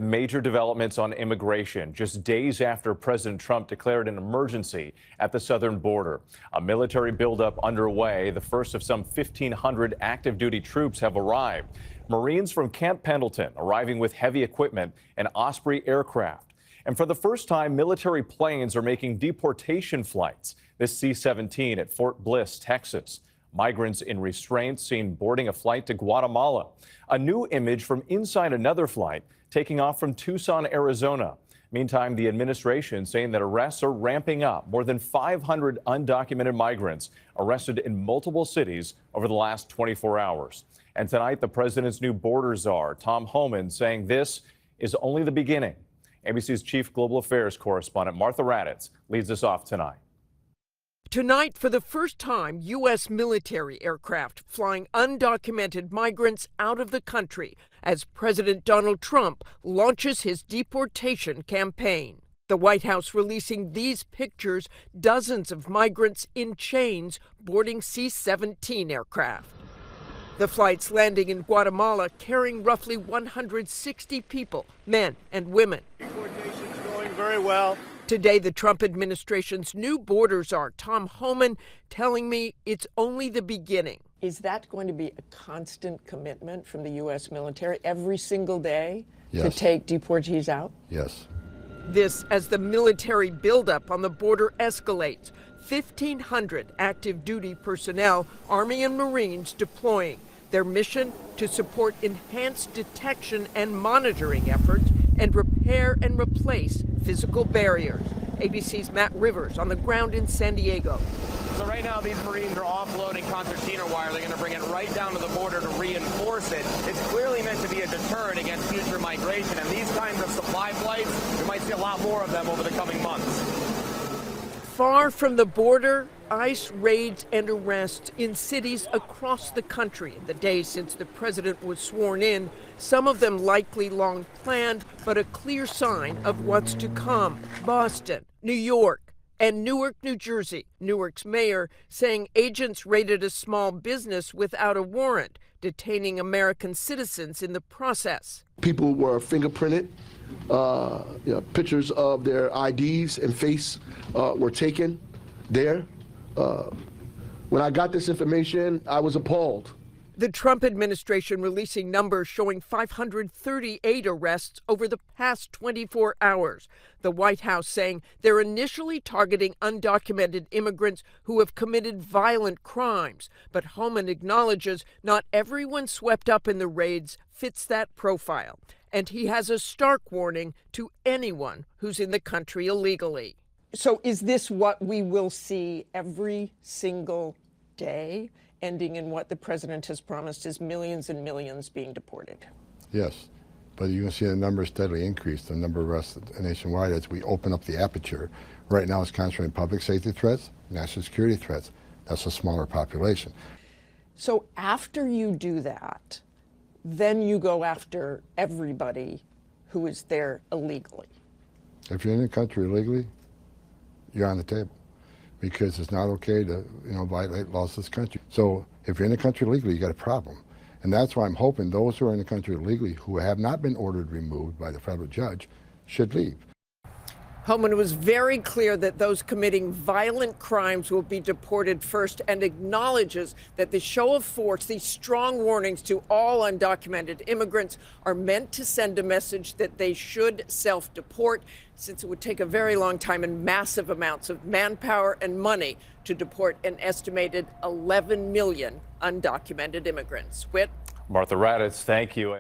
major developments on immigration just days after President Trump declared an emergency at the southern border. A military buildup underway. The first of some 1,500 active duty troops have arrived. Marines from Camp Pendleton arriving with heavy equipment and Osprey aircraft. And for the first time, military planes are making deportation flights. This C-17 at Fort Bliss, Texas. Migrants in restraint seen boarding a flight to Guatemala. A new image from inside another flight taking off from Tucson, Arizona. Meantime, the administration saying that arrests are ramping up. More than 500 undocumented migrants arrested in multiple cities over the last 24 hours. And tonight, the president's new border czar, Tom Homan, saying this is only the beginning. ABC's chief global affairs correspondent Martha Raddatz leads us off tonight. Tonight, for the first time, U.S. military aircraft flying undocumented migrants out of the country as President Donald Trump launches his deportation campaign. The White House releasing these pictures, dozens of migrants in chains boarding C-17 aircraft. The flights landing in Guatemala carrying roughly 160 people, men and women. Deportation's going very well. Today, the Trump administration's new border czar, Tom Homan, telling me it's only the beginning. Is that going to be a constant commitment from the U.S. military every single day to take deportees out? Yes. This as the military buildup on the border escalates. 1,500 active duty personnel, Army and Marines deploying. Their mission to support enhanced detection and monitoring efforts and repair and replace physical barriers. ABC's Matt Rivers on the ground in San Diego. So right now these Marines are offloading concertina wire. They're going to bring it right down to the border to reinforce it. It's clearly meant to be a deterrent against future migration. And these kinds of supply flights, we might see a lot more of them over the coming months. Far from the border, ICE raids and arrests in cities across the country in the days since the president was sworn in, some of them likely long planned, but a clear sign of what's to come. Boston, New York, and Newark, New Jersey. Newark's mayor saying agents raided a small business without a warrant, detaining American citizens in the process. People were fingerprinted. Pictures of their IDs and face were taken there. When I got this information, I was appalled. The Trump administration releasing numbers showing 538 arrests over the past 24 hours. The White House saying they're initially targeting undocumented immigrants who have committed violent crimes. But Homan acknowledges not everyone swept up in the raids fits that profile. And he has a stark warning to anyone who's in the country illegally. So is this what we will see every single day, ending in what the president has promised is millions and millions being deported? Yes, but you can see the numbers steadily increase, the number of arrests nationwide as we open up the aperture. Right now it's concentrating public safety threats, national security threats. That's a smaller population. So after you do that, then you go after everybody who is there illegally. If you're in the country illegally, you're on the table, because it's not okay to violate laws of this country. So if you're in the country illegally, you got a problem. And that's why I'm hoping those who are in the country illegally who have not been ordered removed by the federal judge should leave. Homan was very clear that those committing violent crimes will be deported first and acknowledges that the show of force, these strong warnings to all undocumented immigrants, are meant to send a message that they should self-deport, since it would take a very long time and massive amounts of manpower and money to deport an estimated 11 million undocumented immigrants. Whit? Martha Raddatz, thank you.